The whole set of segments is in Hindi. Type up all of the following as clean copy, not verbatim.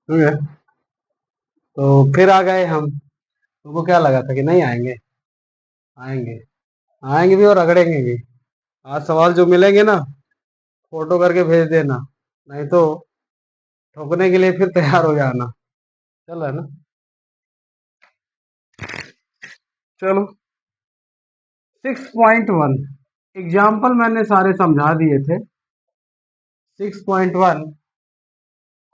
समझे? तो फिर आ गए हम। तुमको क्या लगा था कि नहीं आएंगे? आएंगे। आएंगे भी और रगड़ेंगे भी। आज सवाल जो मिलेंगे ना, फोटो करके भेज देना, नहीं तो ठोकने के लिए फिर तैयार हो जाना। चल रहा है ना? चलो। 6.1 एग्जाम्पल मैंने सारे समझा दिए थे। 6.1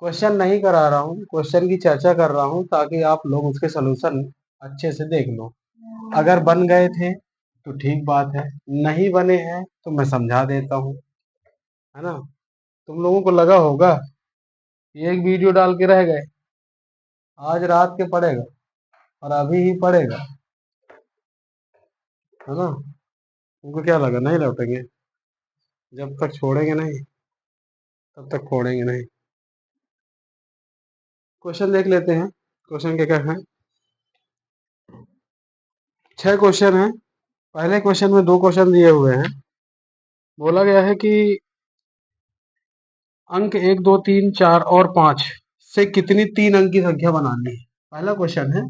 क्वेश्चन नहीं करा रहा हूँ, क्वेश्चन की चर्चा कर रहा हूँ ताकि आप लोग उसके सोल्यूशन अच्छे से देख लो। अगर बन गए थे तो ठीक बात है, नहीं बने हैं तो मैं समझा देता हूँ, है ना? तुम लोगों को लगा होगा कि एक वीडियो डाल के रह गए, आज रात के पड़ेगा और अभी ही पड़ेगा, है ना? तुमको क्या लगा नहीं लौटेंगे? जब तक छोड़ेंगे नहीं तब तक छोड़ेंगे नहीं। क्वेश्चन देख लेते हैं। क्वेश्चन क्या क्या है? 6 क्वेश्चन है। पहले क्वेश्चन में 2 क्वेश्चन दिए हुए हैं। बोला गया है कि अंक 1, 2, 3, 4 और 5 से कितनी 3 अंक की संख्या बनानी है। पहला क्वेश्चन है,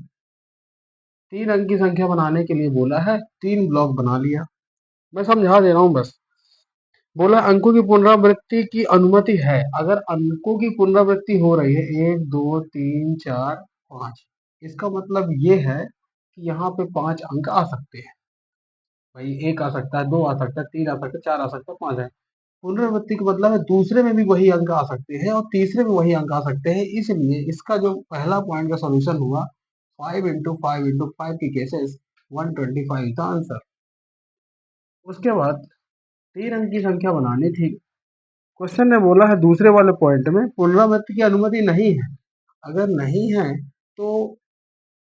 3 अंक की संख्या बनाने के लिए बोला है, 3 ब्लॉक बना लिया। मैं समझा दे रहा हूँ बस। बोला अंकों की पुनरावृत्ति की अनुमति है। अगर अंकों की पुनरावृत्ति हो रही है 1, 2, 3, 4, 5, इसका मतलब ये है कि यहाँ पे 5 अंक आ सकते हैं। भाई एक आ सकता है, दो आ सकता है, तीन आ सकता है, चार आ सकता है, पांच है। पुनरावृत्ति का मतलब है दूसरे में भी वही अंक आ सकते हैं और तीसरे में वही अंक आ सकते हैं। इसलिए इसका जो पहला पॉइंट का सॉल्यूशन हुआ, 5 × 5 × 5 की केसेस 125 का आंसर। उसके बाद 3 अंक की संख्या बनानी थी। क्वेश्चन ने बोला है दूसरे वाले पॉइंट में पुनरावृत्ति की अनुमति नहीं है। अगर नहीं है तो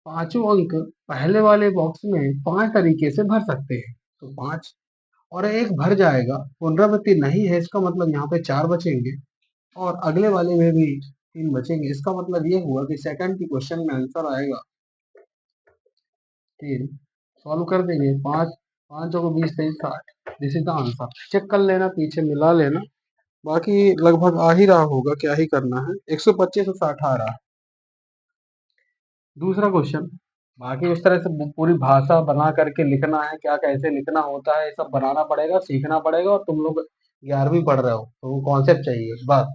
पांचों अंक पहले वाले बॉक्स में 5 तरीके से भर सकते हैं। तो 5 और एक भर जाएगा, पुनरावृत्ति नहीं है, इसका मतलब यहाँ पे 4 बचेंगे और अगले वाले में भी 3 बचेंगे। इसका मतलब ये हुआ कि सेकंड की क्वेश्चन में आंसर आएगा 3। सॉल्व कर देंगे। 5 5 को 20 23 60, this is the answer. Check कर लेना, पीछे मिला लेना, बाकी लगभग आ ही रहा होगा, क्या ही करना है। 125 और 60 आ रहा है। दूसरा क्वेश्चन, बाकी उस तरह से पूरी भाषा बना करके लिखना है, क्या कैसे लिखना होता है, ये सब बनाना पड़ेगा, सीखना पड़ेगा। और तुम लोग 11वीं पढ़ रहे हो तो कॉन्सेप्ट चाहिए बस।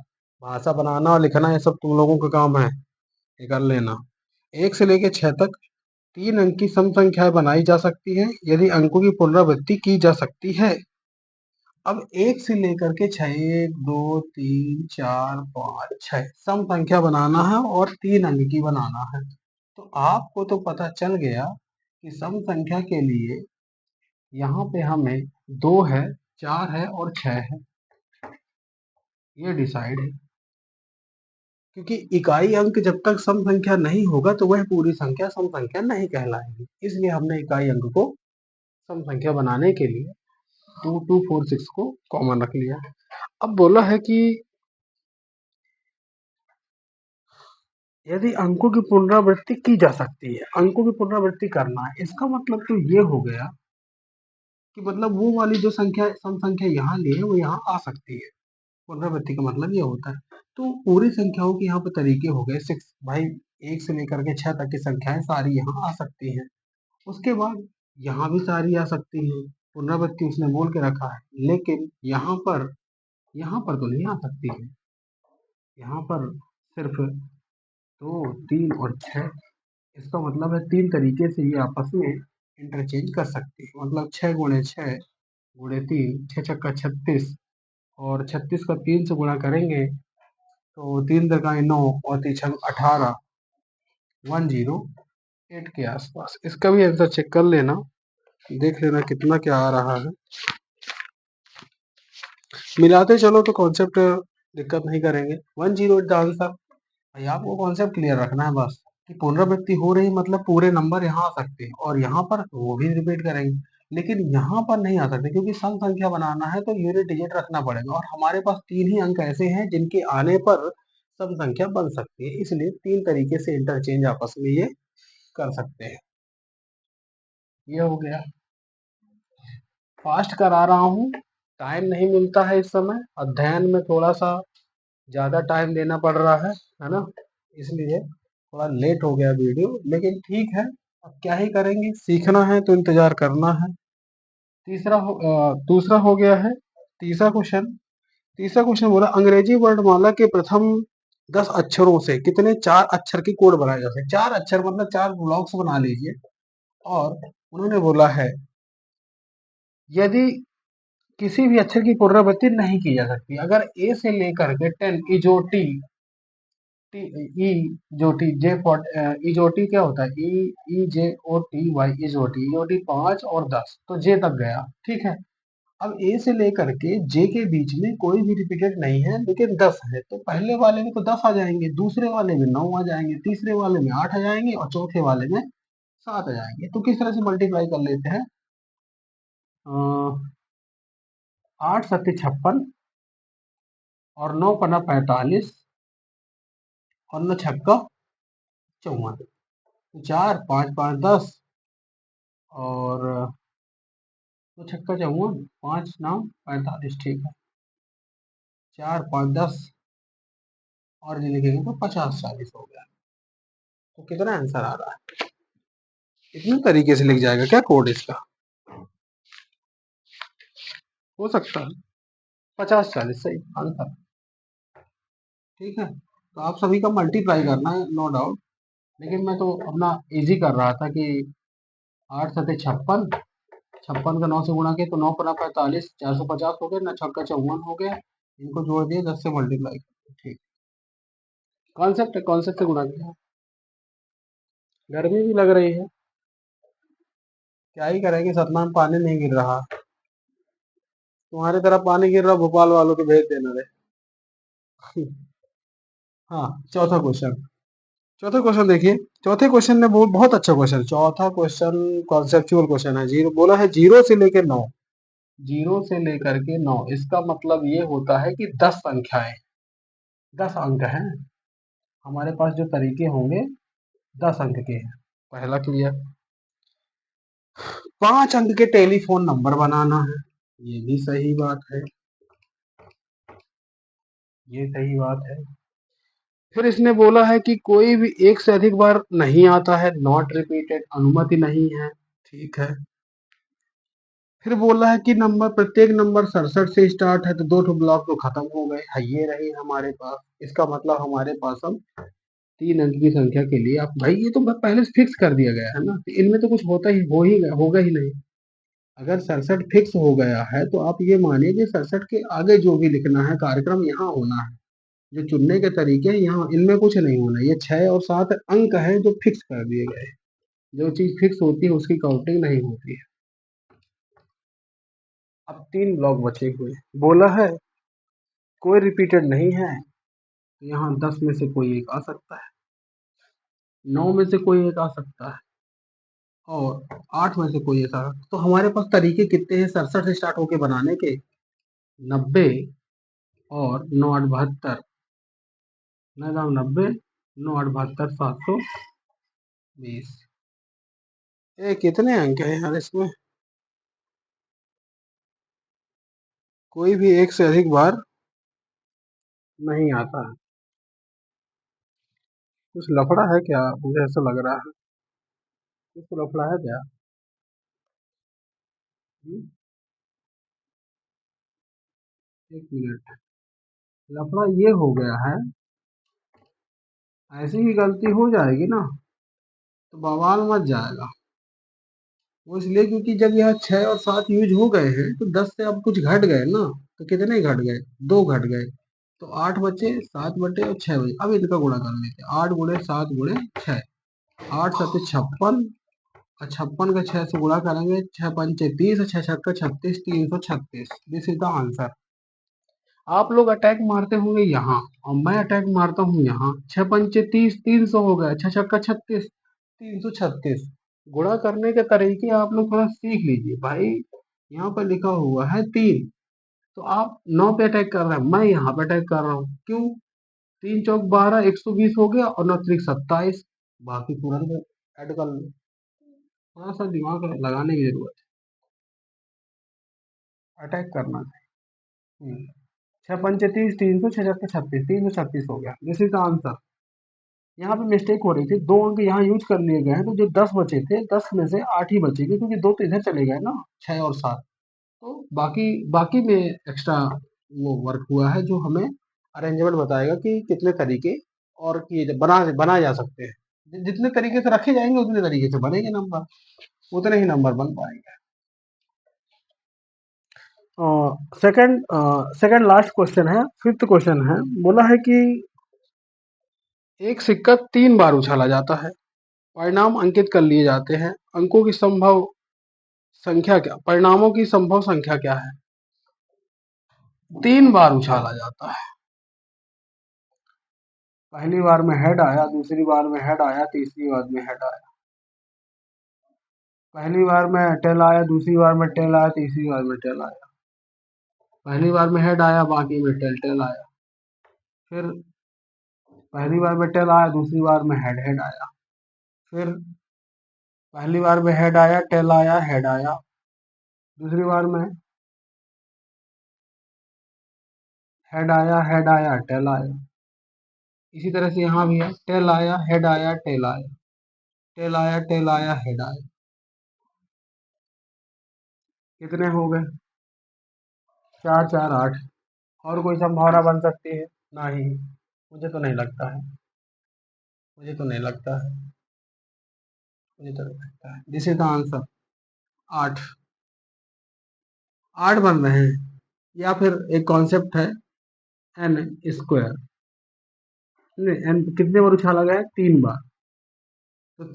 भाषा बनाना और लिखना ये सब तुम लोगों का काम है, ये कर लेना। 1 से लेकर 6 तक 3 अंक की सम संख्याएं बनाई जा सकती है यदि अंकों की पुनरावृत्ति की जा सकती है। अब 1 से लेकर के 6, 1, 2, 3, 4, 5, 6 सम संख्या बनाना है और 3 अंक की बनाना है। तो आपको तो पता चल गया कि सम संख्या के लिए यहाँ पे हमें 2 है, 4 है और 6 है, ये डिसाइड है। क्योंकि इकाई अंक जब तक सम संख्या नहीं होगा तो वह पूरी संख्या सम संख्या नहीं कहलाएगी। इसलिए हमने इकाई अंक को सम संख्या बनाने के लिए 2, 2, 4, 6 को कॉमन रख लिया। अब बोला है कि यदि अंकों की पुनरावृत्ति की जा सकती है, अंकों की पुनरावृत्ति करना है, इसका मतलब तो ये हो गया कि मतलब वो वाली जो संख्या सम संख्या यहाँ ली है वो यहाँ आ सकती है। पुनरावृत्ति का मतलब ये होता है। तो पूरी संख्याओं के यहाँ पे तरीके हो गए 6। भाई 1 से लेकर के 6 तक की संख्याएं सारी यहाँ आ सकती हैं। उसके बाद यहाँ भी सारी आ सकती हैं, पुनरावृत्ति उसने बोल के रखा है। लेकिन यहाँ पर तो नहीं आ सकती है। यहाँ पर सिर्फ 2, 3 और 6, इसका मतलब है 3 तरीके से ये आपस में इंटरचेंज कर सकते हैं। मतलब 6 × 6 × 3, 6 छक्का 36, और 36 का 3 से गुणा करेंगे तो 3 × 9 और 3 × 18, 108 के आसपास। इसका भी आंसर चेक कर लेना, देख लेना कितना क्या आ रहा है। मिलाते चलो तो कॉन्सेप्ट दिक्कत नहीं करेंगे। 108 द आंसर। भाई आपको कॉन्सेप्ट क्लियर रखना है बस कि पुनरावृत्ति हो रही मतलब पूरे नंबर यहाँ आ सकते हैं और यहाँ पर वो भी रिपीट करेंगे, लेकिन यहाँ पर नहीं आ सकते क्योंकि सम संख्या बनाना है तो यूनिट डिजिट रखना पड़ेगा और हमारे पास 3 ही अंक ऐसे हैं जिनके आने पर सम संख्या बन सकती है। इसलिए 3 तरीके से इंटरचेंज आपस में ये कर सकते हैं। ये हो गया। फास्ट करा रहा हूँ, टाइम नहीं मिलता है इस समय, अध्ययन में थोड़ा सा ज्यादा टाइम देना पड़ रहा है ना? इसलिए थोड़ा लेट हो गया वीडियो, लेकिन ठीक है, अब क्या ही करेंगे, सीखना है तो इंतजार करना है। दूसरा हो गया है तीसरा क्वेश्चन। तीसरा क्वेश्चन बोला अंग्रेजी वर्णमाला के प्रथम 10 अक्षरों से कितने 4 अक्षर की कोड बनाए जा सकते। 4 अक्षर मतलब 4 ब्लॉक्स बना लीजिए। और उन्होंने बोला है यदि किसी भी अक्षर की पुनरावृत्ति नहीं की जा सकती, अगर ए से लेकर के 10 इजोटी टी ई जोटी जे फॉर इजोटी क्या होता है, EJOTY इजोटी 5 और 10 तो जे तक गया, ठीक है। अब ए से लेकर के जे के बीच में कोई भी रिपीटेड नहीं है, लेकिन 10 है, तो पहले वाले में तो 10 आ जाएंगे, दूसरे वाले में 9 आ जाएंगे, तीसरे वाले में 8 आ जाएंगे और चौथे वाले में 7 आ जाएंगे। तो किस तरह से मल्टीप्लाई कर लेते हैं, 8 सत्ते 56 और 9 पन्ना 45 और 9 छक्का 54। 4 5 5 10 और 9 छक्का 54, 5 9 45, ठीक है। 4 5 10 और जो लिखेंगे तो 50 40 हो गया। तो कितना आंसर आ रहा है, इतने तरीके से लिख जाएगा क्या कोड इसका, हो सकता है 50 40 सही आंसर, ठीक है। तो आप सभी का मल्टीप्लाई करना है नो डाउट, लेकिन मैं तो अपना इजी कर रहा था कि 8 सत्ते 56, 56 का 9 से गुणा किया तो 9 पन्ना 45, 450 हो गया, ना छक्का 54 हो गया, इनको जोड़ दिया 10 से मल्टीप्लाई, ठीक। कॉन्सेप्ट है, कॉन्सेप्ट से गुणा किया। गर्मी भी लग रही है, क्या ही करेंगे, सतना में पानी नहीं गिर रहा, तुम्हारी तरफ पानी गिर रहा भोपाल वालों को भेज देना रे। हाँ, चौथा क्वेश्चन। चौथे क्वेश्चन देखिए, चौथे क्वेश्चन में बहुत बहुत अच्छा क्वेश्चन, चौथा क्वेश्चन कॉन्सेप्चुअल क्वेश्चन है। जीरो बोला है, 0 से लेकर 9, 0 से लेकर के 9, इसका मतलब ये होता है कि 10 संख्याएं, 10 अंक हैं हमारे पास, जो तरीके होंगे 10 अंक के हैं। पहला क्लियर। 5 अंक के टेलीफोन नंबर बनाना है, ये भी सही बात है, ये सही बात है। फिर इसने बोला है कि कोई भी एक से अधिक बार नहीं आता है, नॉट रिपीटेड, अनुमति नहीं है, ठीक है। फिर बोला है कि नंबर प्रत्येक नंबर 67 से स्टार्ट है, तो 2 ब्लॉक तो खत्म हो गए है, ये रहे हमारे पास। इसका मतलब हमारे पास अब 3 अंक की संख्या के लिए, आप भाई ये तो पहले से फिक्स कर दिया गया है ना, तो इनमें तो कुछ होता ही हो ही होगा ही नहीं। अगर 67 फिक्स हो गया है तो आप ये मानिए कि 67 के आगे जो भी लिखना है कार्यक्रम यहाँ होना है, जो चुनने के तरीके हैं यहाँ, इनमें कुछ नहीं होना। ये 6 और 7 अंक हैं जो फिक्स कर दिए गए हैं, जो चीज फिक्स होती है उसकी काउंटिंग नहीं होती है। अब 3 ब्लॉक बचे हुए, बोला है कोई रिपीटेड नहीं है, तो यहाँ 10 में से कोई एक आ सकता है, 9 में से कोई एक आ सकता है और 8 में से कोई एक आ सकता है। तो हमारे पास तरीके कितने हैं 67 से स्टार्ट होके बनाने के, 90 और 9 8 72, 90 9 8 72 720। ये कितने अंक है यार इसमें, कोई भी एक से अधिक बार नहीं आता है। कुछ लफड़ा है क्या, मुझे ऐसा लग रहा है, कुछ तो लफड़ा है क्या। हम्म, एक मिनट, लफड़ा ये हो गया है, ऐसी ही गलती हो जाएगी ना तो बवाल मच जाएगा। वो इसलिए क्योंकि जब यह 6 और 7 यूज हो गए हैं तो 10 से अब कुछ घट गए ना, तो कितने घट गए, 2 घट गए, तो 8 बचे, 7 बटे और 6 बचे। अब इनका गुणा कर लेते हैं, 8 × 7 × 6, 8 7 56, और 56 का 6 से गुणा करेंगे, 6 पंचे 30 और 6 छक्का 36, 336, दिस इज द आंसर। आप लोग अटैक मारते होंगे यहाँ और मैं अटैक मारता हूँ यहाँ, 6 पंचे 30, 300 हो गया, 6 छक्का 36, 336। गुणा करने के तरीके आप लोग थोड़ा सीख लीजिए भाई। यहाँ पर लिखा हुआ है 3, तो आप 9 पे अटैक कर रहे हैं, मैं यहाँ पे अटैक कर रहा हूँ, क्यों, 3 चौक 12, 120 हो गया और 9 त्रिक 27, बाकी तुरंत ऐड कर लो। थोड़ा सा दिमाग लगाने की जरूरत है, अटैक करना है। 6 पंचे 30, 300, 6 छक्के 36, 336 हो गया, दिस इज द आंसर। यहाँ पे मिस्टेक हो रही थी, 2 अंक यहाँ यूज़ कर लिए गए हैं, तो जो 10 बचे थे, 10 में से 8 ही बचेंगे क्योंकि 2 तो इधर चले गए ना, 6 और 7। तो बाकी बाकी में एक्स्ट्रा वो वर्क हुआ है जो हमें अरेंजमेंट बताएगा कि कितने तरीके और किए बनाए जा सकते हैं। जितने तरीके से रखे जाएंगे उतने तरीके से बनेंगे नंबर, उतने ही नंबर बन पाएंगे। सेकंड लास्ट क्वेश्चन है, फिफ्थ क्वेश्चन है। बोला है कि एक सिक्का 3 बार उछाला जाता है, परिणाम अंकित कर लिए जाते हैं, अंकों की संभव संख्या क्या, परिणामों की संभव संख्या क्या है? 3 बार उछाला जाता है, पहली बार में हेड आया, दूसरी बार में हेड आया, तीसरी बार में हेड आया। पहली बार में टेल आया, दूसरी बार में टेल आया, तीसरी बार में टेल आया। पहली बार में हेड आया, बाकी में टेल टेल आया। फिर पहली बार में टेल आया, दूसरी बार में हेड हेड आया। फिर पहली बार में हेड आया, टेल आया, हेड आया। दूसरी बार में हेड आया, टेल आया। इसी तरह से यहाँ भी है, टेल आया, हेड आया, टेल आया, टेल आया, टेल आया, हेड आया। कितने हो गए? 4 4 8। और कोई संभावना बन सकती है? नहीं, मुझे तो नहीं लगता है, मुझे तो नहीं लगता है, मुझे तो नहीं लगता है। This is the answer, 8। 8 बन रहे हैं। या फिर एक कॉन्सेप्ट है एन स्क्वायर, नहीं एन कितने बार उछाला गया है? 3 बार। तो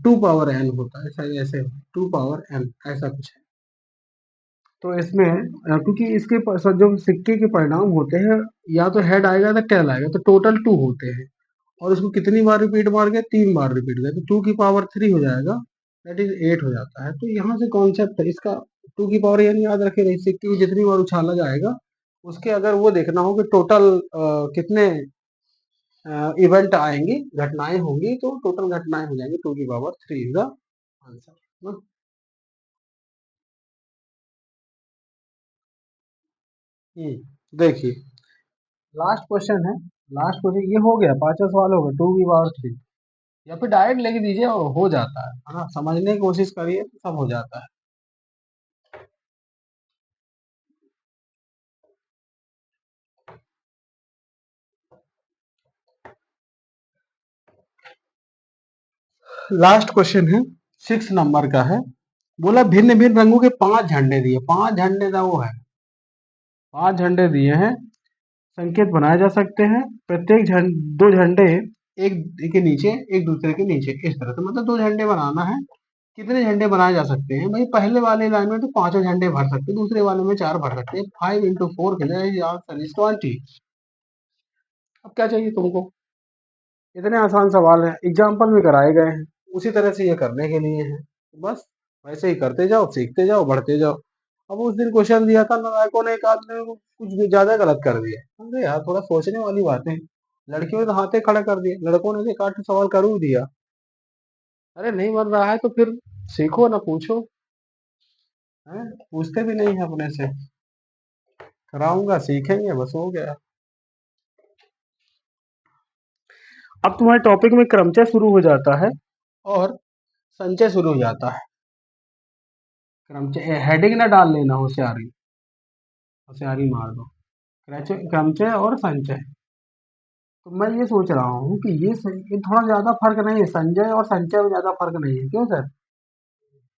2 पावर एन होता है शायद, ऐसे 2 पावर एन ऐसा कुछ है। तो इसमें क्योंकि इसके जो सिक्के के परिणाम होते हैं, या तो हेड आएगा या टेल आएगा, तो टोटल 2 होते हैं। और इसको कितनी बार रिपीट मार गए? 3 बार रिपीट गए, तो 2 की पावर 3 हो जाएगा, दैट इज 8 हो जाता है। तो यहाँ से कॉन्सेप्ट है इसका, 2 की पावर यानी याद रखे रही, सिक्के की जितनी बार उछाला जाएगा उसके अगर वो देखना हो कि टोटल कितने इवेंट आएंगी, घटनाएं होंगी, तो टोटल घटनाएं हो जाएंगी, 2 की पावर 3 इज द आंसर। देखिए लास्ट क्वेश्चन है, लास्ट क्वेश्चन ये हो गया, पांचवा सवाल हो गया, 2 की पावर 3। या फिर डायरेक्ट लिख दीजिए और हो जाता है ना, समझने की कोशिश करिए तो सब हो जाता है। लास्ट क्वेश्चन है, 6 नंबर का है। बोला भिन्न भिन्न रंगों के 5 झंडे दिए, 5 झंडे का वो है, 5 झंडे दिए हैं, संकेत बनाए जा सकते हैं। प्रत्येक 2 झंडे एक के नीचे, एक दूसरे के नीचे, इस तरह से, मतलब 2 झंडे बनाना है। कितने झंडे बनाए जा सकते हैं भाई? पहले वाले लाइन में तो 5 झंडे भर सकते हैं, दूसरे वाले में 4 भर सकते हैं। 5 इंटू 4 के लिए आंसर इज 20। अब क्या चाहिए तुमको? इतने आसान सवाल हैं, एग्जाम्पल में कराए गए हैं, उसी तरह से ये करने के लिए हैं। बस वैसे ही करते जाओ, सीखते जाओ, बढ़ते जाओ। अब उस दिन क्वेश्चन दिया था, नालायकों ने एक आदमी को कुछ भी ज्यादा गलत कर दिया। अरे यार थोड़ा सोचने वाली बातें। लड़कियों ने तो हाथे खड़े कर दिए, लड़कों ने तो 8 सवाल कर ही दिया। अरे नहीं बन रहा है तो फिर सीखो ना, पूछो। हैं? पूछते भी नहीं है अपने से। कराऊंगा, सीखेंगे, बस हो गया। अब तुम्हारे टॉपिक में क्रमचय शुरू हो जाता है और संचय शुरू हो जाता है। क्रमचय हेडिंग ना डाल लेना, होशियारी, होशियारी मार दो। क्रमचय और संचय। तो मैं ये सोच रहा हूँ कि ये थोड़ा ज्यादा फर्क नहीं है, संजय और संचय में ज्यादा फर्क नहीं है, क्यों सर?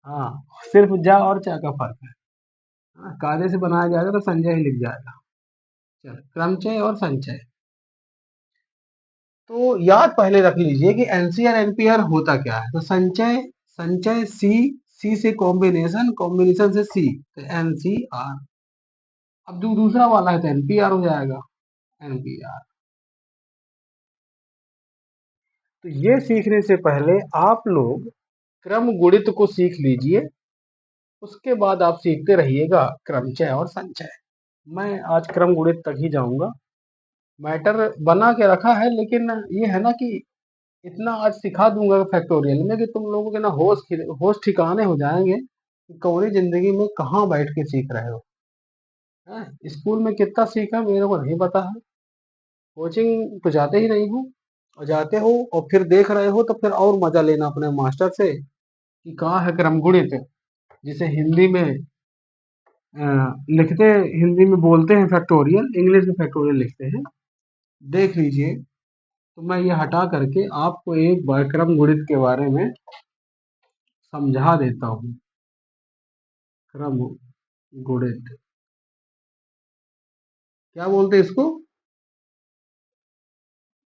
हाँ, सिर्फ जा और चा का फर्क है। हाँ, कायदे से बनाया जाएगा तो संजय ही लिख जाएगा। चल, क्रमचय और संचय। तो याद पहले रख लीजिए कि एनसीआर एनपीआर होता क्या है। तो संचय, संचय सी, सी से कॉम्बिनेशन, कॉम्बिनेशन से सी, तो एनसीआर। अब जो दूसरा वाला है तो एनपीआर हो जाएगा, एनपीआर। तो ये सीखने से पहले आप लोग क्रम गुणित को सीख लीजिए, उसके बाद आप सीखते रहिएगा क्रमचय और संचय। मैं आज क्रम गुणित तक ही जाऊंगा, मैटर बना के रखा है, लेकिन ये है ना कि इतना आज सिखा दूंगा फैक्टोरियल में कि तुम लोगों के ना होश ठिकाने हो जाएंगे कि कौनी जिंदगी में कहाँ बैठ के सीख रहे हो। हैं? स्कूल में कितना सीखा मेरे को नहीं पता है, कोचिंग तो जाते ही नहीं हूँ, और जाते हो और फिर देख रहे हो तो फिर और मजा लेना अपने मास्टर से कि कहाँ है क्रम गुणित, जिसे हिंदी में अ, लिखते, हिंदी में बोलते हैं फैक्टोरियल, इंग्लिश में फैक्टोरियल लिखते हैं। देख लीजिए। तो मैं ये हटा करके आपको एक बार क्रम गुणित के बारे में समझा देता हूँ। क्रम गुणित क्या बोलते हैं इसको?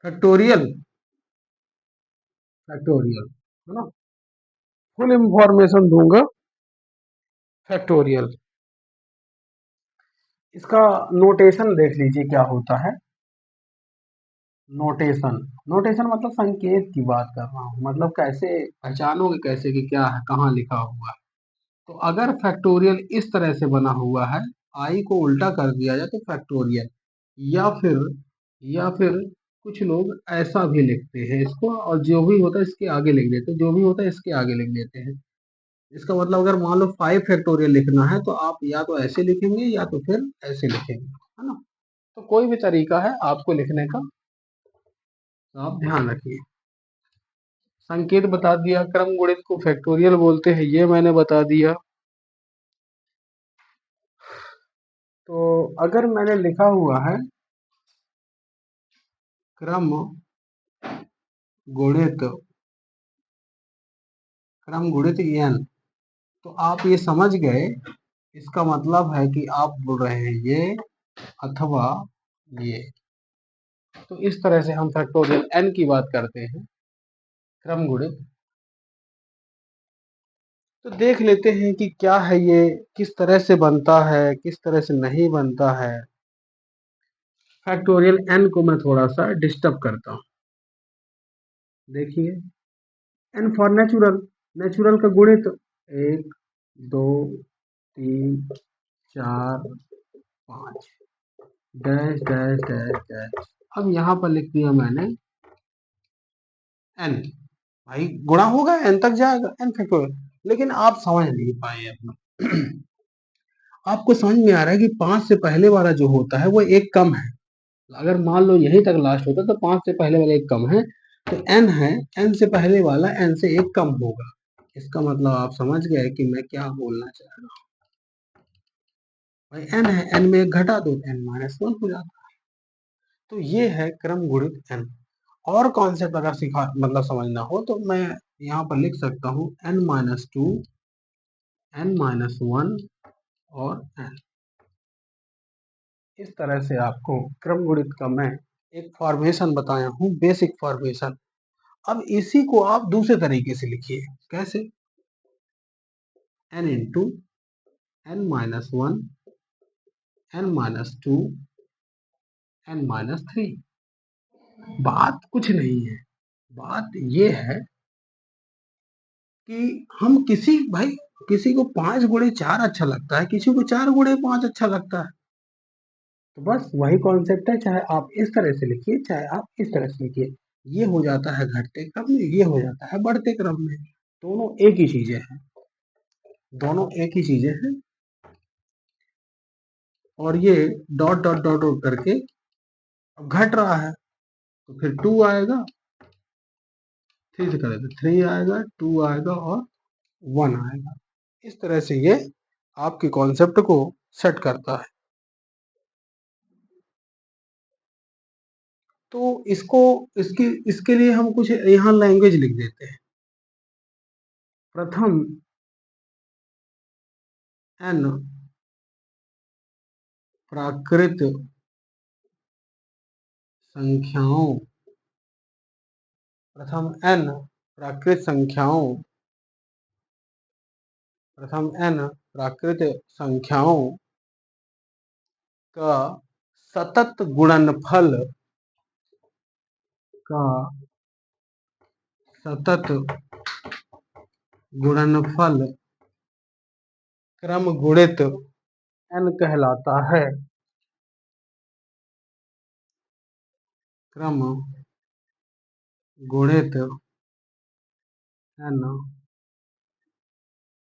फैक्टोरियल, फैक्टोरियल है ना। फुल इंफॉर्मेशन दूंगा। फैक्टोरियल, इसका नोटेशन देख लीजिए क्या होता है। नोटेशन, नोटेशन मतलब संकेत की बात कर रहा हूँ, मतलब कैसे पहचानोगे कैसे कि क्या है, कहाँ लिखा हुआ है। तो अगर फैक्टोरियल इस तरह से बना हुआ है, आई को उल्टा कर दिया जाए तो फैक्टोरियल, या फिर या फिर कुछ लोग ऐसा भी लिखते हैं इसको, और जो भी होता है इसके आगे लिख देते हैं, जो भी होता है इसके आगे लिख देते हैं। इसका मतलब अगर मान लो 5 फैक्टोरियल लिखना है तो आप या तो ऐसे लिखेंगे या तो फिर ऐसे लिखेंगे, है ना। तो कोई भी तरीका है आपको लिखने का, तो आप ध्यान रखिए। संकेत बता दिया, क्रम गुणित को फैक्टोरियल बोलते हैं, ये मैंने बता दिया। तो अगर मैंने लिखा हुआ है क्रम गुणित, क्रम गुणित n, तो आप ये समझ गए, इसका मतलब है कि आप बोल रहे हैं ये अथवा ये। तो इस तरह से हम फैक्टोरियल n की बात करते हैं, क्रम गुणित। तो देख लेते हैं कि क्या है ये, किस तरह से बनता है, किस तरह से नहीं बनता है। फैक्टोरियल n को मैं थोड़ा सा डिस्टर्ब करता हूँ। देखिए, n फॉर नेचुरल, नेचुरल का गुणित 1 2 3 4 5, डैश डैश डैश डैश। अब यहाँ पर लिख दिया मैंने n, भाई गुणा होगा n तक जाएगा, n फैक्टोरियल। लेकिन आप समझ नहीं पाए अपना। आपको समझ में आ रहा है कि 5 से पहले वाला जो होता है वो एक कम है। अगर मान लो यहीं तक लास्ट होता तो 5 से पहले वाला एक कम है, तो n है, n से पहले वाला n से एक कम होगा। इसका मतलब आप समझ गए कि मैं क्या बोलना चाह रहा हूँ। भाई n है, n में एक घटा दो, n माइनस वन हो जाता है। तो ये है क्रम गुणित n। और कॉन्सेप्ट अगर सिखा मतलब समझना हो तो मैं यहाँ पर लिख सकता हूँ n minus two, n minus one और n। इस तरह से आपको क्रम गुणित का मैं एक फॉर्मेशन बताया हूँ, बेसिक फॉर्मेशन। अब इसी को आप दूसरे तरीके से लिखिए। कैसे? n into n minus one, n minus two, n minus three. बात कुछ नहीं है, बात ये है कि हम भाई किसी को 5 गुणे 4 अच्छा लगता है, किसी को 4 गुणे 5 अच्छा लगता है। तो बस वही कॉन्सेप्ट है, चाहे आप इस तरह से लिखिए चाहे आप इस तरह से लिखिए। ये हो जाता है घटते क्रम में, ये हो जाता है बढ़ते क्रम में। दोनों एक ही चीजें हैं, दोनों एक ही चीजें हैं। और ये डॉट डॉट डॉट डॉट करके अब घट रहा है, तो फिर 2 आएगा, 3 से करें तो 3 आएगा, 2 आएगा और 1 आएगा। इस तरह से ये आपके कॉन्सेप्ट को सेट करता है। तो इसको इसके लिए हम कुछ यहाँ लैंग्वेज लिख देते हैं। प्रथम n प्राकृत संख्याओं, प्रथम n प्राकृत संख्याओं, प्रथम n प्राकृत संख्याओं का सतत गुणनफल का सतत गुणनफल क्रम गुणित n कहलाता है। क्रम गुणित n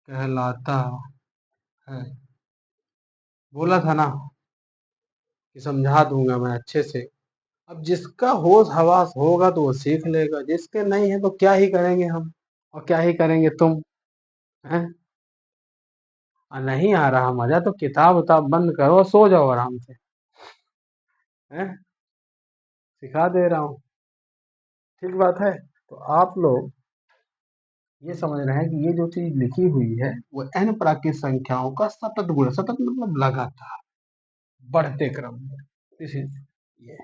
कहलाता है। बोला था ना कि समझा दूंगा मैं अच्छे से। अब जिसका होश हवास होगा तो वो सीख लेगा, जिसके नहीं है तो क्या ही करेंगे हम, और क्या ही करेंगे तुम, हैं? और नहीं आ रहा मजा तो किताब उताब बंद करो और सो जाओ आराम से, हैं? सिखा दे रहा हूँ। ठीक बात है। तो आप लोग ये समझ रहे हैं कि ये जो चीज लिखी हुई है वो n प्राकृत संख्याओं का सतत गुण, सतत मतलब लगातार बढ़ते क्रम में, दिस इज ये।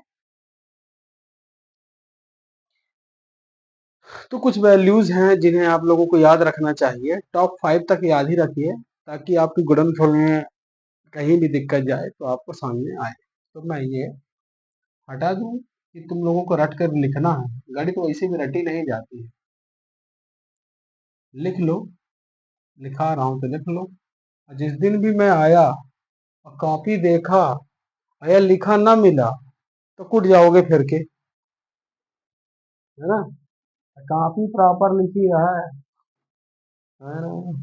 तो कुछ वैल्यूज हैं जिन्हें आप लोगों को याद रखना चाहिए, टॉप 5 तक याद ही रखिए, ताकि आपकी गुणनफल में कहीं भी दिक्कत जाए तो आपको सामने आए। तो मैं ये हटा दूं कि तुम लोगों को रट कर लिखना है, गणित वैसे भी रटी नहीं जाती है। लिख लो, लिखा रहा हूं तो लिख लो। जिस दिन भी मैं आया और कॉपी देखा या लिखा ना मिला तो कुट जाओगे फिर के, है ना? कॉपी प्रॉपर लिखी है ना?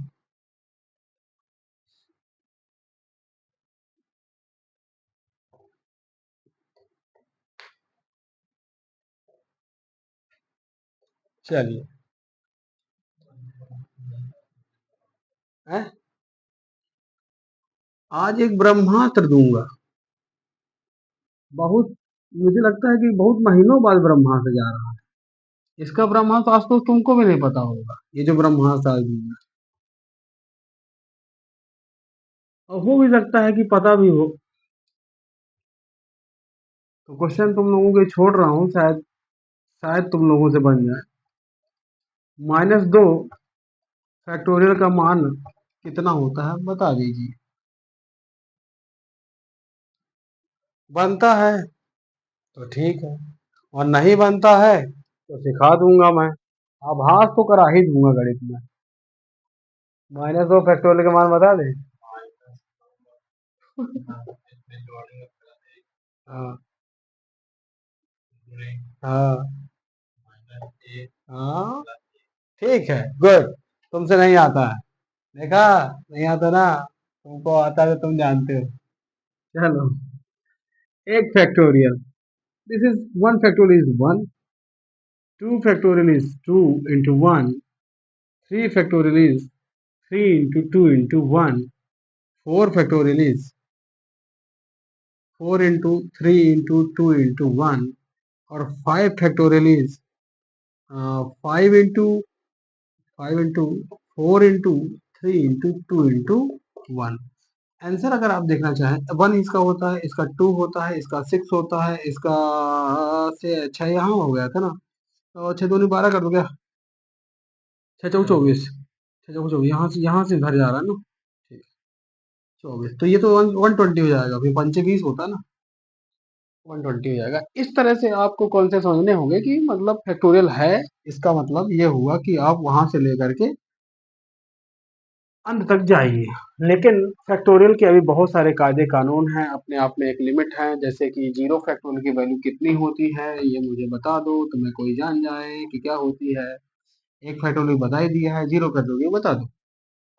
चलिए, हैं? आज एक ब्रह्मास्त्र दूंगा, बहुत, मुझे लगता है कि बहुत महीनों बाद ब्रह्मास्त्र जा रहा है। इसका ब्रह्मास्त्र आज तो तुमको भी नहीं पता होगा, ये जो ब्रह्मास्त्र आज दूंगा। और हो भी सकता है कि पता भी हो। तो क्वेश्चन तुम लोगों के छोड़ रहा हूँ, शायद शायद तुम लोगों से बन जाए। -2 फैक्टोरियल का मान कितना होता है बता दीजिए। बनता है तो ठीक है, और नहीं बनता है तो सिखा दूंगा मैं, आभास तो करा ही दूंगा गणित में। -2 फैक्टोरियल का मान बता दे। हाँ, हाँ, हाँ, ठीक है, गुड। तुमसे नहीं आता है, देखा, नहीं आता ना, तुमको आता है तो तुम जानते हो। चलो, 8 factorial, this is 1 factorial is 1, 2 factorial is 2 into 1, 3 factorial is 3 into 2 into 1, 4 factorial is 4 into 3 into 2 into 1, और 5 factorial is 5 into 5 into 4 into 3 into 2 into 1। Answer अगर आप देखना चाहें, 1 इसका होता है, इसका 2 होता है, इसका 6 होता है, इसका से अच्छा यहाँ हो गया था ना, तो 6 दूनी 12 कर दो क्या, 6 चौक 24, 6 चौक 24, यहाँ से इधर जा रहा है ना, ठीक, 24, तो ये तो 120 हो जाएगा, फिर पंचे 20 होता है ना, 120 हो जाएगा। इस तरह से आपको कौन से समझने होंगे कि मतलब फैक्टोरियल है, इसका मतलब ये हुआ कि आप वहां से लेकर के अंत तक जाइए। लेकिन फैक्टोरियल के अभी बहुत सारे कायदे कानून हैं, अपने आप में एक लिमिट है, जैसे कि जीरो फैक्टोरियल की वैल्यू कितनी होती है ये मुझे बता दो, तो मैं कोई जान जाए कि क्या होती है। एक फैक्टोरियल बता ही दिया है, जीरो फैक्टोरियल बता दो।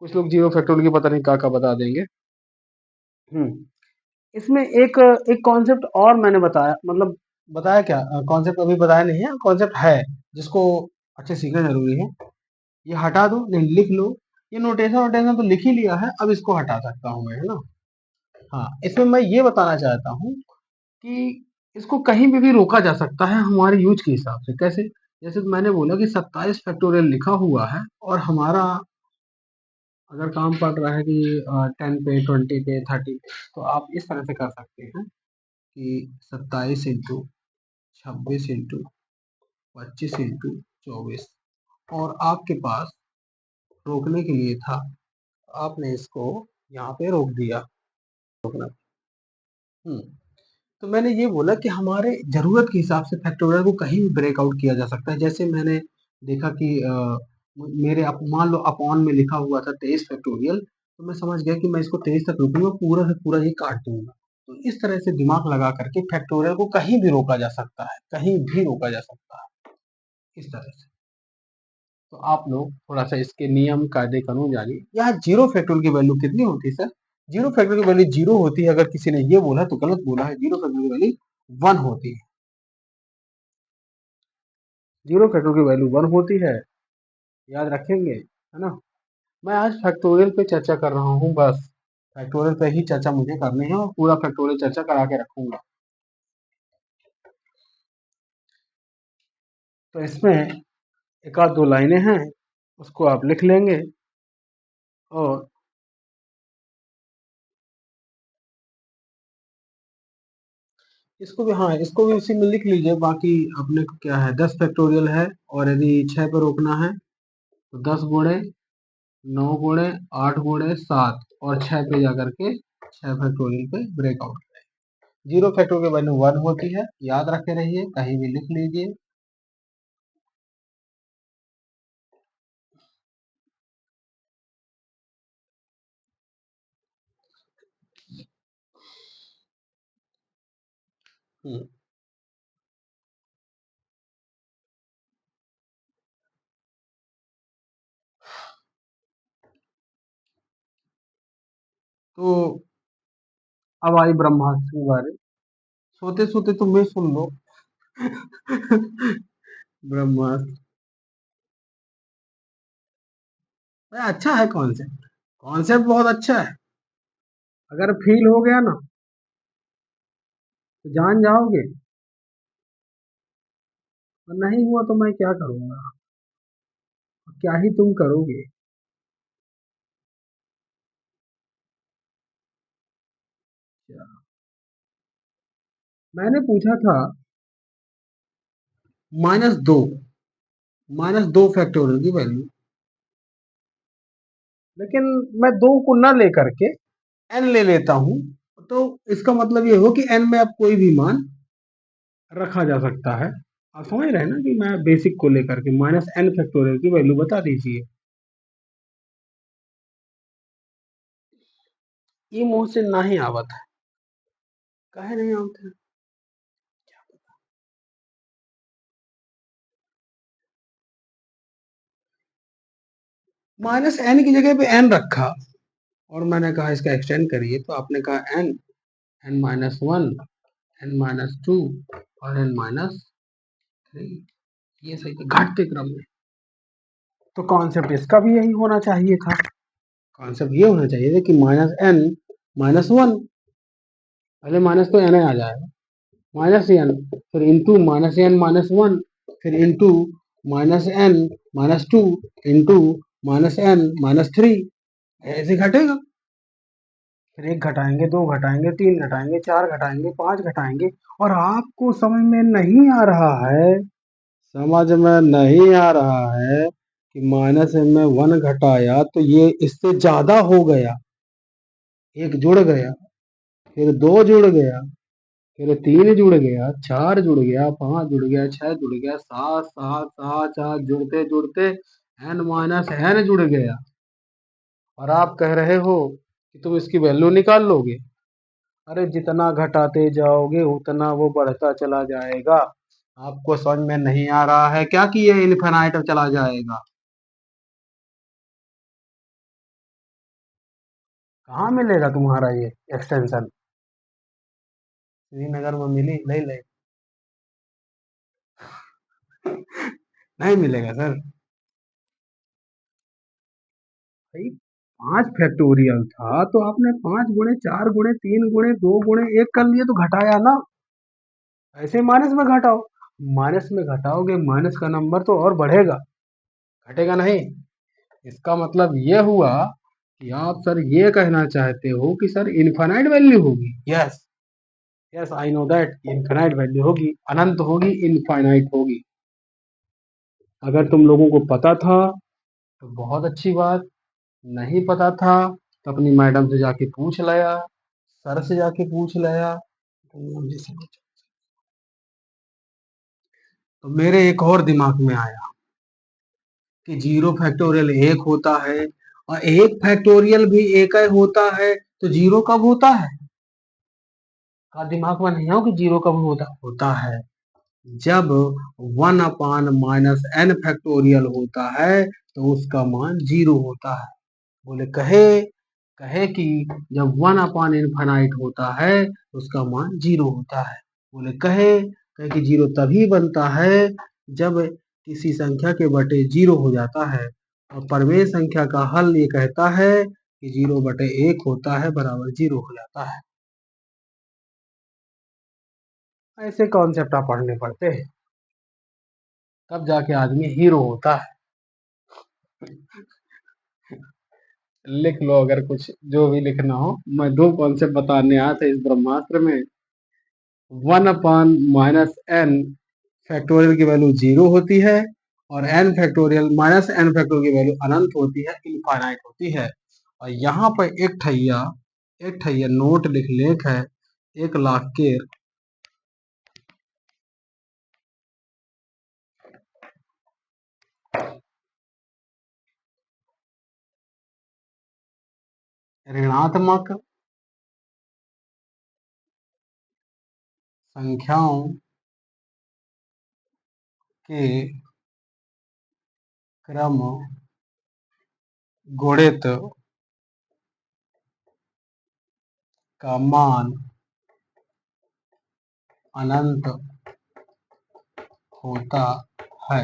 कुछ लोग जीरो फैक्टोरियल की पता नहीं क्या बता देंगे। हम्म इसमें एक एक कॉन्सेप्ट और मैंने बताया, मतलब बताया क्या, कॉन्सेप्ट अभी बताया नहीं है, कॉन्सेप्ट है जिसको अच्छे सीखना जरूरी है। ये हटा दो, नहीं लिख लो, ये नोटेशन वोटेशन तो लिख ही लिया है, अब इसको हटा सकता हूँ मैं, है ना? हाँ, इसमें मैं ये बताना चाहता हूँ कि इसको कहीं भी रोका जा सकता है हमारे यूज के हिसाब से। कैसे? जैसे तो मैंने बोला कि 27 फैक्टोरियल लिखा हुआ है, और हमारा अगर काम पड़ रहा है कि 10 पे, 20 पे, 30 पे, तो आप इस तरह से कर सकते हैं कि 27 इंटू 26 इंटू 25 इंटू 24, और आपके पास रोकने के लिए था, आपने इसको यहाँ पे रोक दिया, रोकना। हम्म तो मैंने ये बोला कि हमारे ज़रूरत के हिसाब से फैक्टोरियल को कहीं भी ब्रेकआउट किया जा सकता है। जैसे मैंने देखा कि मेरे मान लो अपॉन में लिखा हुआ था 23 फैक्टोरियल, तो मैं समझ गया कि मैं इसको 23 तक रोकूंगा, पूरा से पूरा ये काट दूंगा। तो इस तरह से दिमाग लगा करके फैक्टोरियल को कहीं भी रोका जा सकता है, कहीं भी रोका जा सकता है, इस तरह से। तो आप लोग थोड़ा सा इसके नियम कायदे कानून जानिए। यहाँ जीरो फैक्टोरियल की वैल्यू कितनी होती है सर? जीरो फैक्टोरियल की वैल्यू जीरो होती है, अगर किसी ने ये बोला तो गलत बोला है, जीरो फैक्टोरियल की वैल्यू 1 होती है। जीरो फैक्टोरियल की वैल्यू 1 होती है, याद रखेंगे, है ना। मैं आज फैक्टोरियल पे चर्चा कर रहा हूँ, बस फैक्टोरियल पे ही चर्चा मुझे करनी है और पूरा फैक्टोरियल चर्चा करा के रखूंगा। तो इसमें एक आध दो लाइनें हैं, उसको आप लिख लेंगे और इसको भी, हाँ इसको भी इसी में लिख लीजिए। बाकी अपने को क्या है, 10 फैक्टोरियल है और यदि 6 पे रोकना है तो 10 गुणे 9 गुणे 8 गुणे 7 और 6 पे जाकर के 6 फैक्टोरियल पे ब्रेकआउट। जीरो फैक्टोरियल की वैल्यू 1 होती है, याद रखे रहिए, कहीं भी लिख लीजिए। हम्म, तो अब आई ब्रह्मास्त्र के बारे। सोते सोते तुम भी सुन लो। ब्रह्मास्त्र अच्छा है कॉन्सेप्ट, कॉन्सेप्ट बहुत अच्छा है। अगर फील हो गया ना तो जान जाओगे, और नहीं हुआ तो मैं क्या करूंगा, क्या ही तुम करोगे। क्या? मैंने पूछा था -2, -2 फैक्टोरियल की वैल्यू, लेकिन मैं 2 को न लेकर के n ले लेता हूं, तो इसका मतलब ये हो कि n में अब कोई भी मान रखा जा सकता है। आप समझ रहे हैं ना कि मैं बेसिक को लेकर के -n फैक्टोरियल की वैल्यू बता दीजिए। ये मुंह से ना ही आवत है, काहे नहीं आवत है। -n की जगह पे n रखा और मैंने कहा इसका एक्सटेंड करिए, तो आपने कहा n, n-1, n-2 और n-3, ये सही है, घटते क्रम में। तो कॉन्सेप्ट इसका भी यही होना चाहिए था। कॉन्सेप्ट ये होना चाहिए था कि -n-1, पहले माइनस तो n आ जाएगा, -n, फिर इंटू -n-1, फिर इंटू -n-2, इंटू -n-3, ऐसे घटेगा। फिर 1 घटाएंगे, 2 घटाएंगे, 3 घटाएंगे, 4 घटाएंगे, 5 घटाएंगे। और आपको समझ में नहीं आ रहा है, समझ में नहीं आ रहा है कि -n में 1 घटाया तो ये इससे ज्यादा हो गया, 1 जुड़ गया, फिर 2 जुड़ गया, फिर 3 जुड़ गया, 4 जुड़ गया, 5 जुड़ गया, 6 जुड़ गया, 7 7 7 7 जुड़ते जुड़ते n-n जुड़ गया। और आप कह रहे हो कि तुम इसकी वैल्यू निकाल लोगे। अरे जितना घटाते जाओगे उतना वो बढ़ता चला जाएगा। आपको समझ में नहीं आ रहा है क्या कि ये इनफिनाइट चला जाएगा। कहाँ मिलेगा तुम्हारा ये एक्सटेंशन, श्रीनगर में मिली ले ले, नहीं मिलेगा सर। भाई 5 फैक्टोरियल था तो आपने 5 गुणे 4 गुणे 3 गुणे 2 गुणे 1 कर लिए तो घटाया ना। ऐसे माइनस में घटाओ, माइनस में घटाओगे माइनस का नंबर तो और बढ़ेगा, घटेगा नहीं। इसका मतलब ये हुआ कि आप सर ये कहना चाहते हो कि सर इनफाइनाइट वैल्यू होगी। Yes, yes I know that infinite value होगी, अनंत होगी, इनफाइनाइट होगी। अगर तुम लोगों को पता था तो बहुत अच्छी बात, नहीं पता था तो अपनी मैडम से जाके पूछ लिया, सर से जाके पूछ लिया। तो मेरे एक और दिमाग में आया कि 0 फैक्टोरियल 1 होता है और 1 फैक्टोरियल भी 1 ही होता है, तो 0 कब होता है? का दिमाग में नहीं हो कि 0 कब होता होता है, जब 1/-n फैक्टोरियल होता है तो उसका मान 0 होता है। बोले कहे कहे कि जब 1/इनफाइनाइट होता है तो उसका मान 0 होता है। बोले कहे कहे कि 0 तभी बनता है जब किसी संख्या के बटे 0 हो जाता है और प्रमेय संख्या का हल ये कहता है कि 0/1 होता है बराबर 0 हो जाता है। ऐसे कॉन्सेप्ट आप पढ़ने पड़ते हैं, तब जाके आदमी हीरो होता है। लिख लो अगर कुछ जो भी लिखना हो। मैं 2 कॉन्सेप्ट बताने आया था इस ब्रह्मास्त्र में। 1/-n फैक्टोरियल की वैल्यू 0 होती है और n factorial minus n factorial की वैल्यू अनंत होती है, इनफाइनाइट होती है। और यहाँ पर एक ठैया नोट लिख लेख है 1 लाख के ऋणात्मक संख्याओं के क्रम गुणित का मान अनंत होता है।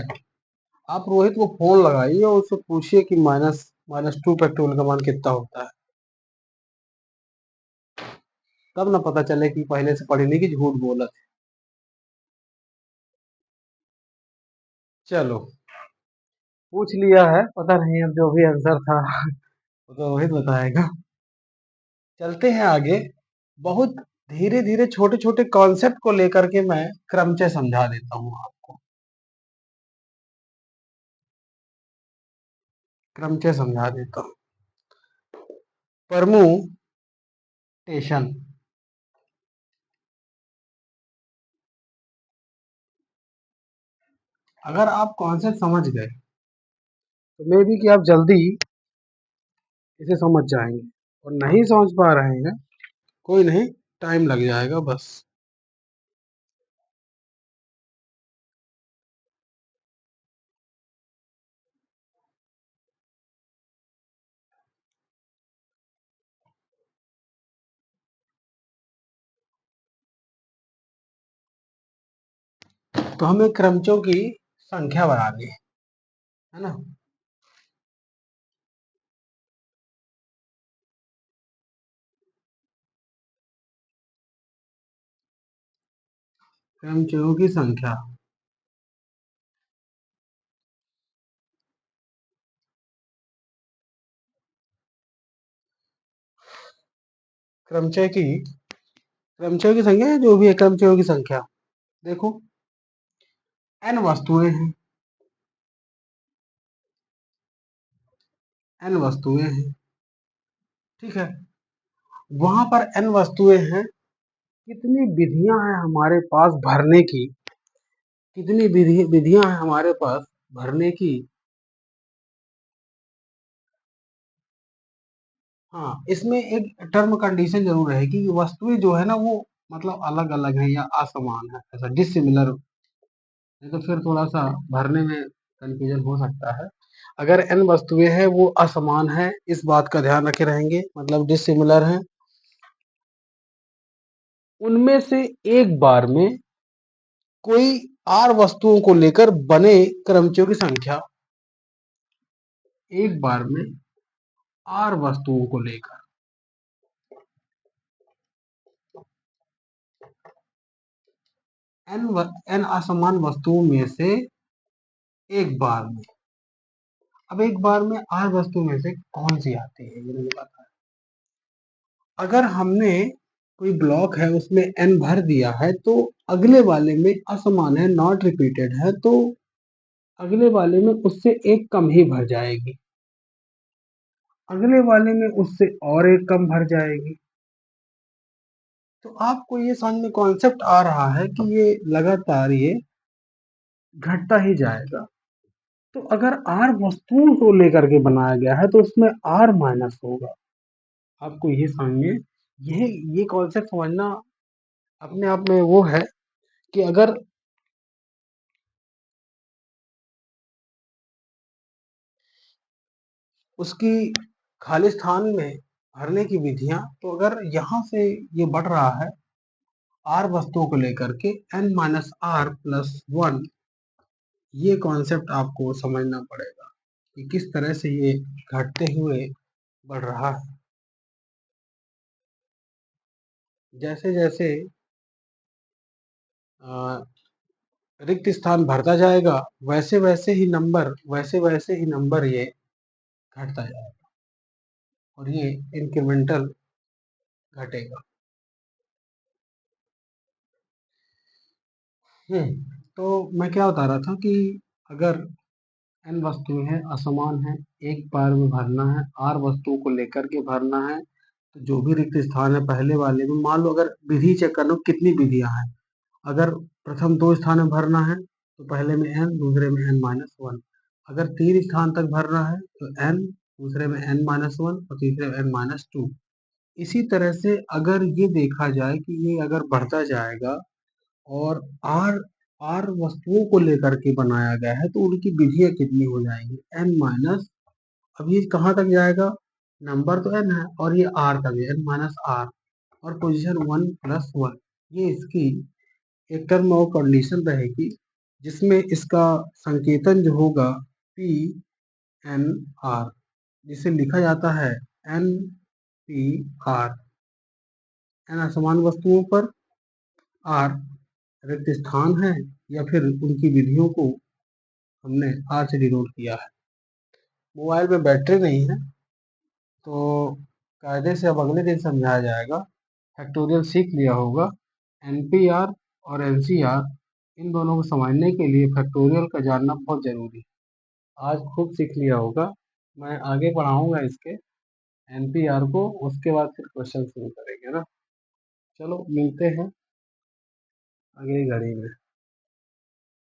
आप रोहित को फोन लगाइए और उससे पूछिए कि -2 फैक्टोरियल का मान कितना होता है, तब ना पता चले कि पहले से पढ़ी नहीं कि झूठ बोला था। चलो पूछ लिया है, पता नहीं अब जो भी आंसर था वो तो रोहित बताएगा। चलते हैं आगे। बहुत धीरे धीरे छोटे छोटे कॉन्सेप्ट को लेकर के मैं क्रमचय समझा देता हूँ आपको, क्रमचय समझा देता हूँ। परमुटेशन, अगर आप कॉन्सेप्ट समझ गए तो मे बी कि आप जल्दी इसे समझ जाएंगे, और नहीं समझ पा रहे हैं कोई नहीं, टाइम लग जाएगा बस। तो हमें क्रमचयों की संख्या बढ़ानी है ना। क्रमचयों की संख्या, क्रमचयों की संख्या जो भी है, क्रमचयों की संख्या देखो n वस्तुएं हैं, n वस्तुएं हैं, ठीक है। वहां पर n वस्तुएं हैं, कितनी विधियां हैं हमारे पास भरने की, कितनी विधियां हैं हमारे पास भरने की। हाँ, इसमें एक टर्म कंडीशन जरूर रहेगी कि वस्तुएं जो है ना वो मतलब अलग अलग है या असमान है, ऐसा डिसिमिलर, नहीं तो फिर थोड़ा सा भरने में कंफ्यूजन हो सकता है। अगर n वस्तुएं हैं वो असमान है, इस बात का ध्यान रखे रहेंगे, मतलब डिसिमिलर है, उनमें से एक बार में कोई r वस्तुओं को लेकर बने क्रमचयों की संख्या, एक बार में r वस्तुओं को लेकर n असमान वस्तुओं में से एक बार में, अब एक बार में r वस्तु में से कौन सी आती है ये मुझे पता है। अगर हमने कोई ब्लॉक है उसमें n भर दिया है तो अगले वाले में असमान है, नॉट रिपीटेड है, तो अगले वाले में उससे एक कम ही भर जाएगी, अगले वाले में उससे और एक कम भर जाएगी। तो आपको ये समझ में कॉन्सेप्ट आ रहा है कि ये लगातार ये घटता ही जाएगा। तो अगर r वस्तुओं को लेकर के बनाया गया है तो उसमें r माइनस होगा। आपको ये समझ में, ये कॉन्सेप्ट समझना अपने आप में वो है कि अगर उसकी खाली स्थान में भरने की विधियां, तो अगर यहाँ से ये बढ़ रहा है r वस्तुओं को लेकर के n-r+1, ये कॉन्सेप्ट आपको समझना पड़ेगा कि किस तरह से ये घटते हुए बढ़ रहा है। जैसे जैसे रिक्त स्थान भरता जाएगा वैसे वैसे ही नंबर ये घटता जाएगा और ये इंक्रीमेंटल घटेगा। तो मैं क्या बता रहा था कि अगर n वस्तुएं हैं, असमान हैं, एक बार में भरना है, r वस्तुओं को लेकर के भरना है, तो जो भी रिक्त स्थान है पहले वाले में, मान लो अगर विधि चेक कर लो कितनी विधियां हैं। अगर प्रथम 2 स्थान में भरना है तो पहले में n, दूसरे में n-1। अगर 3 स्थान तक भरना है तो n, दूसरे में n-1 और तीसरे में n-2। इसी तरह से अगर ये देखा जाए कि ये अगर बढ़ता जाएगा और r वस्तुओं को लेकर के बनाया गया है तो उनकी विधियां कितनी हो जाएंगी, n-। अब ये कहाँ तक जाएगा, नंबर तो n है और ये r तक है, n-r और पोजीशन 1+1। ये इसकी एक टर्म और कंडीशन रहेगी जिसमें इसका संकेतन जो होगा पी एन आर, जिसे लिखा जाता है एन पी आर। एन असमान वस्तुओं पर, आर रिक्त स्थान है या फिर उनकी विधियों को हमने आर से डिनोट किया है। मोबाइल में बैटरी नहीं है तो कायदे से अब अगले दिन समझाया जाएगा। फैक्टोरियल सीख लिया होगा। एनपीआर और एनसीआर, इन दोनों को समझने के लिए फैक्टोरियल का जानना बहुत जरूरी है। आज खूब सीख लिया होगा। मैं आगे पढ़ाऊंगा इसके एनपीआर को, उसके बाद फिर क्वेश्चन शुरू करेंगे ना। चलो मिलते हैं अगली घड़ी में।